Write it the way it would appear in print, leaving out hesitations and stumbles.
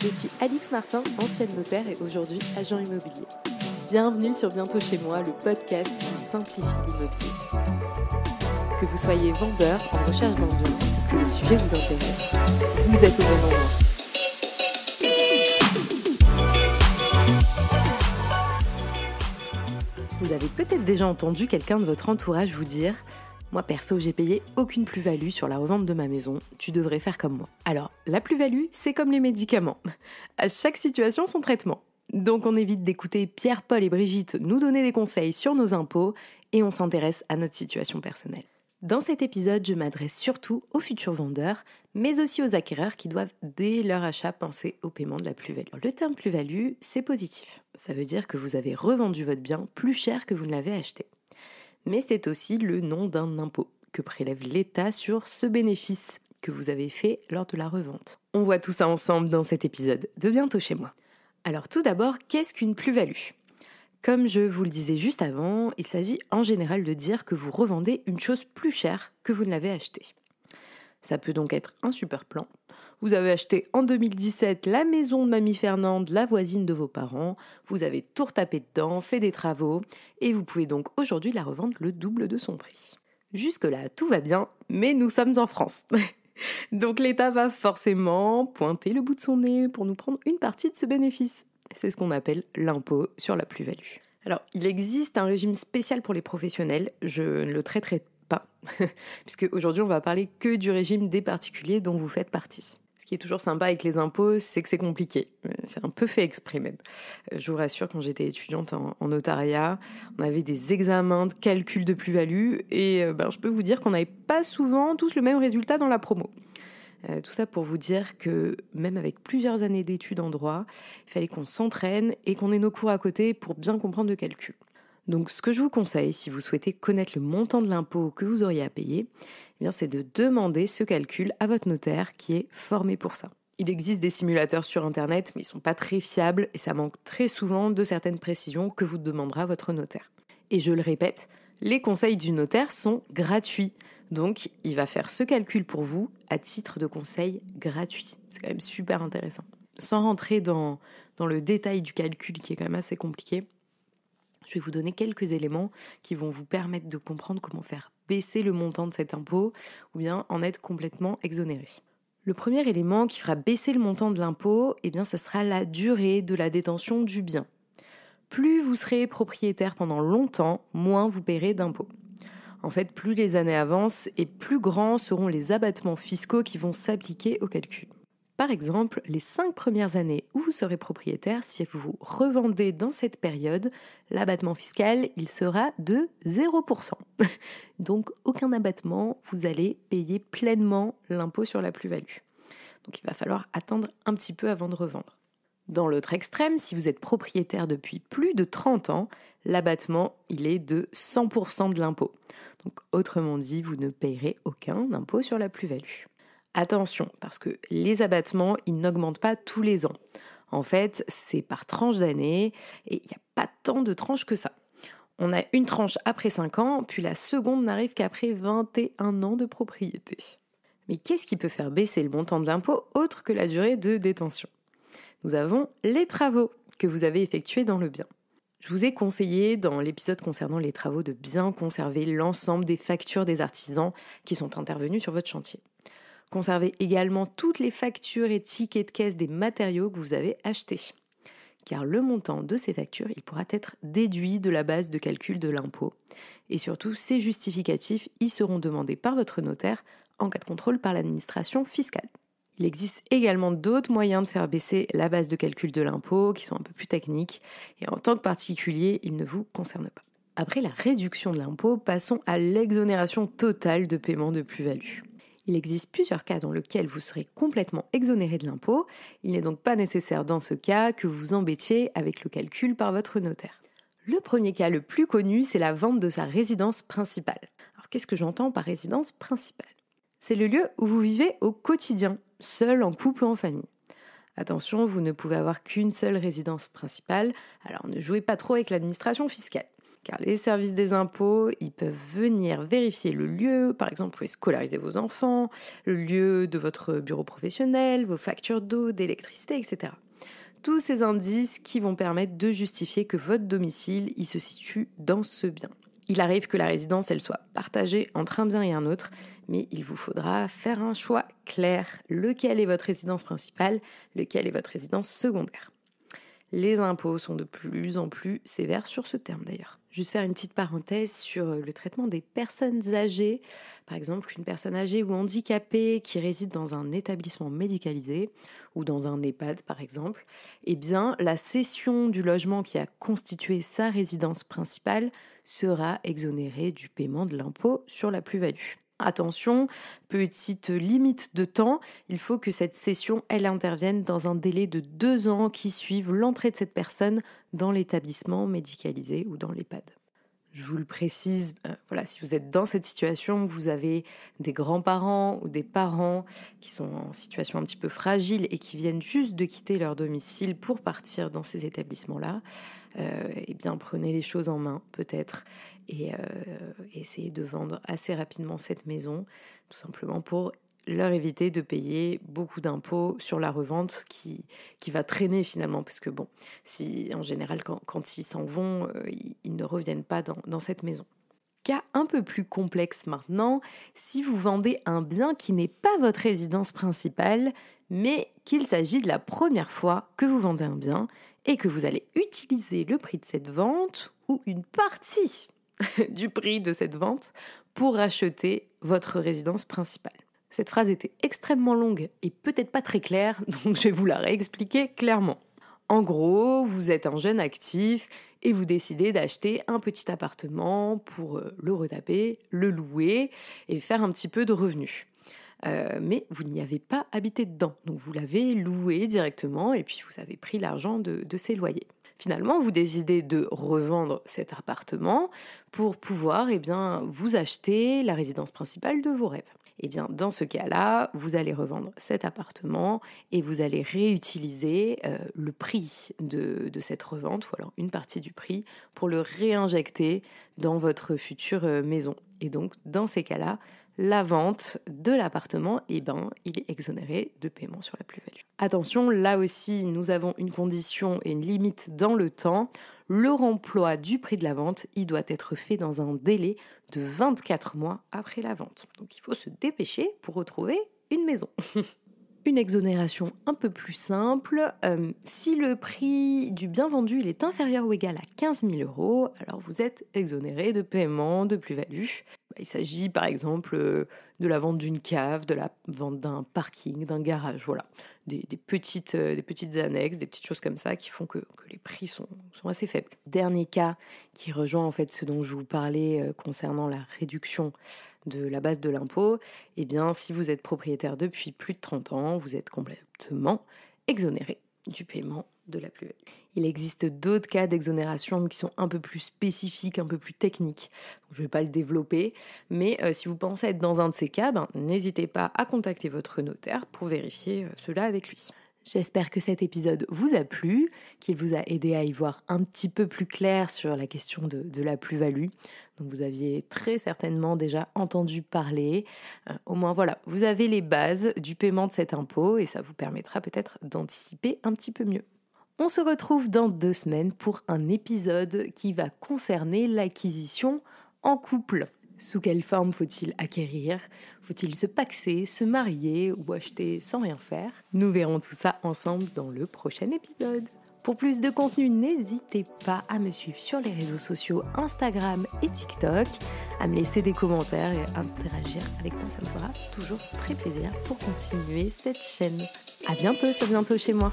Je suis Alix Martin, ancienne notaire et aujourd'hui agent immobilier. Bienvenue sur Bientôt chez moi, le podcast qui simplifie l'immobilier. Que vous soyez vendeur en recherche d'un bien ou que le sujet vous intéresse, vous êtes au bon endroit. Vous avez peut-être déjà entendu quelqu'un de votre entourage vous dire « Moi perso, j'ai payé aucune plus-value sur la revente de ma maison, tu devrais faire comme moi. » Alors, la plus-value, c'est comme les médicaments. À chaque situation, son traitement. Donc on évite d'écouter Pierre, Paul et Brigitte nous donner des conseils sur nos impôts et on s'intéresse à notre situation personnelle. Dans cet épisode, je m'adresse surtout aux futurs vendeurs, mais aussi aux acquéreurs qui doivent, dès leur achat, penser au paiement de la plus-value. Le terme plus-value, c'est positif. Ça veut dire que vous avez revendu votre bien plus cher que vous ne l'avez acheté. Mais c'est aussi le nom d'un impôt que prélève l'État sur ce bénéfice que vous avez fait lors de la revente. On voit tout ça ensemble dans cet épisode de Bientôt chez moi. Alors tout d'abord, qu'est-ce qu'une plus-value ? Comme je vous le disais juste avant, il s'agit en général de dire que vous revendez une chose plus chère que vous ne l'avez achetée. Ça peut donc être un super plan. Vous avez acheté en 2017 la maison de Mamie Fernande, la voisine de vos parents, vous avez tout retapé dedans, fait des travaux, et vous pouvez donc aujourd'hui la revendre le double de son prix. Jusque-là, tout va bien, mais nous sommes en France. Donc l'État va forcément pointer le bout de son nez pour nous prendre une partie de ce bénéfice. C'est ce qu'on appelle l'impôt sur la plus-value. Alors, il existe un régime spécial pour les professionnels, je ne le traiterai pas, puisque aujourd'hui on va parler que du régime des particuliers dont vous faites partie. Ce qui est toujours sympa avec les impôts, c'est que c'est compliqué. C'est un peu fait exprès même. Je vous rassure, quand j'étais étudiante en notariat, on avait des examens de calcul de plus-value et je peux vous dire qu'on n'avait pas souvent tous le même résultat dans la promo. Tout ça pour vous dire que même avec plusieurs années d'études en droit, il fallait qu'on s'entraîne et qu'on ait nos cours à côté pour bien comprendre le calcul. Donc ce que je vous conseille, si vous souhaitez connaître le montant de l'impôt que vous auriez à payer, c'est de demander ce calcul à votre notaire qui est formé pour ça. Il existe des simulateurs sur internet, mais ils ne sont pas très fiables et ça manque très souvent de certaines précisions que vous demandera votre notaire. Et je le répète, les conseils du notaire sont gratuits. Donc, il va faire ce calcul pour vous à titre de conseil gratuit. C'est quand même super intéressant. Sans rentrer dans le détail du calcul qui est quand même assez compliqué, je vais vous donner quelques éléments qui vont vous permettre de comprendre comment faire baisser le montant de cet impôt ou bien en être complètement exonéré. Le premier élément qui fera baisser le montant de l'impôt, ça sera la durée de la détention du bien. Plus vous serez propriétaire pendant longtemps, moins vous paierez d'impôts. En fait, plus les années avancent et plus grands seront les abattements fiscaux qui vont s'appliquer au calcul. Par exemple, les 5 premières années où vous serez propriétaire, si vous revendez dans cette période, l'abattement fiscal, il sera de 0%. Donc, aucun abattement, vous allez payer pleinement l'impôt sur la plus-value. Donc, il va falloir attendre un petit peu avant de revendre. Dans l'autre extrême, si vous êtes propriétaire depuis plus de 30 ans, l'abattement, il est de 100% de l'impôt. Donc, autrement dit, vous ne payerez aucun impôt sur la plus-value. Attention, parce que les abattements, ils n'augmentent pas tous les ans. En fait, c'est par tranche d'année et il n'y a pas tant de tranches que ça. On a une tranche après 5 ans, puis la seconde n'arrive qu'après 21 ans de propriété. Mais qu'est-ce qui peut faire baisser le montant de l'impôt autre que la durée de détention ? Nous avons les travaux que vous avez effectués dans le bien. Je vous ai conseillé dans l'épisode concernant les travaux de bien conserver l'ensemble des factures des artisans qui sont intervenus sur votre chantier. Conservez également toutes les factures et tickets de caisse des matériaux que vous avez achetés. Car le montant de ces factures, il pourra être déduit de la base de calcul de l'impôt. Et surtout, ces justificatifs y seront demandés par votre notaire en cas de contrôle par l'administration fiscale. Il existe également d'autres moyens de faire baisser la base de calcul de l'impôt qui sont un peu plus techniques et en tant que particulier, ils ne vous concernent pas. Après la réduction de l'impôt, passons à l'exonération totale de paiement de plus-value. Il existe plusieurs cas dans lesquels vous serez complètement exonéré de l'impôt. Il n'est donc pas nécessaire dans ce cas que vous vous embêtiez avec le calcul par votre notaire. Le premier cas le plus connu, c'est la vente de sa résidence principale. Alors qu'est-ce que j'entends par résidence principale ? C'est le lieu où vous vivez au quotidien, seul, en couple ou en famille. Attention, vous ne pouvez avoir qu'une seule résidence principale, alors ne jouez pas trop avec l'administration fiscale. car les services des impôts, ils peuvent venir vérifier le lieu, par exemple où est scolariser vos enfants, le lieu de votre bureau professionnel, vos factures d'eau, d'électricité, etc. Tous ces indices qui vont permettre de justifier que votre domicile, il se situe dans ce bien. Il arrive que la résidence, elle soit partagée entre un bien et un autre, mais il vous faudra faire un choix clair. Lequel est votre résidence principale, lequel est votre résidence secondaire. Les impôts sont de plus en plus sévères sur ce terme d'ailleurs. Juste faire une petite parenthèse sur le traitement des personnes âgées. Par exemple, une personne âgée ou handicapée qui réside dans un établissement médicalisé ou dans un EHPAD par exemple, eh bien, la cession du logement qui a constitué sa résidence principale sera exonérée du paiement de l'impôt sur la plus-value. Attention, petite limite de temps, il faut que cette cession, elle intervienne dans un délai de 2 ans qui suivent l'entrée de cette personne dans l'établissement médicalisé ou dans l'EHPAD. Je vous le précise, si vous êtes dans cette situation, vous avez des grands-parents ou des parents qui sont en situation un petit peu fragile et qui viennent juste de quitter leur domicile pour partir dans ces établissements-là, eh bien prenez les choses en main peut-être et essayez de vendre assez rapidement cette maison, tout simplement pour leur éviter de payer beaucoup d'impôts sur la revente qui va traîner finalement, parce que bon, si en général quand ils s'en vont, ils ne reviennent pas dans cette maison. Cas un peu plus complexe maintenant, si vous vendez un bien qui n'est pas votre résidence principale, mais qu'il s'agit de la première fois que vous vendez un bien et que vous allez utiliser le prix de cette vente ou une partie du prix de cette vente pour racheter votre résidence principale. Cette phrase était extrêmement longue et peut-être pas très claire, donc je vais vous la réexpliquer clairement. En gros, vous êtes un jeune actif et vous décidez d'acheter un petit appartement pour le retaper, le louer et faire un petit peu de revenus. Mais vous n'y avez pas habité dedans, donc vous l'avez loué directement et puis vous avez pris l'argent de ces loyers. Finalement, vous décidez de revendre cet appartement pour pouvoir vous acheter la résidence principale de vos rêves. Eh bien, dans ce cas-là, vous allez revendre cet appartement et vous allez réutiliser le prix de cette revente, ou alors une partie du prix, pour le réinjecter dans votre future maison. Et donc, dans ces cas-là, la vente de l'appartement, il est exonéré de paiement sur la plus-value. Attention, là aussi, nous avons une condition et une limite dans le temps. Le remploi du prix de la vente, il doit être fait dans un délai de 24 mois après la vente. Donc il faut se dépêcher pour retrouver une maison. Une exonération un peu plus simple, si le prix du bien vendu il est inférieur ou égal à 15 000 €, alors vous êtes exonéré de paiement de plus-value. Il s'agit par exemple de la vente d'une cave, de la vente d'un parking, d'un garage, voilà. Des petites annexes, des petites choses comme ça qui font que les prix sont assez faibles. Dernier cas qui rejoint en fait ce dont je vous parlais concernant la réduction de la base de l'impôt, eh bien si vous êtes propriétaire depuis plus de 30 ans, vous êtes complètement exonéré du paiement de la plus-value. Il existe d'autres cas d'exonération qui sont un peu plus spécifiques, un peu plus techniques. Je ne vais pas le développer, mais si vous pensez être dans un de ces cas, n'hésitez pas à contacter votre notaire pour vérifier cela avec lui. J'espère que cet épisode vous a plu, qu'il vous a aidé à y voir un petit peu plus clair sur la question de la plus-value. Donc vous aviez très certainement déjà entendu parler. Au moins voilà, vous avez les bases du paiement de cet impôt et ça vous permettra peut-être d'anticiper un petit peu mieux. On se retrouve dans 2 semaines pour un épisode qui va concerner l'acquisition en couple. Sous quelle forme faut-il acquérir ? Faut-il se paxer, se marier ou acheter sans rien faire ? Nous verrons tout ça ensemble dans le prochain épisode. Pour plus de contenu, n'hésitez pas à me suivre sur les réseaux sociaux Instagram et TikTok, à me laisser des commentaires et à interagir avec moi, ça me fera toujours très plaisir pour continuer cette chaîne. À bientôt sur Bientôt chez moi.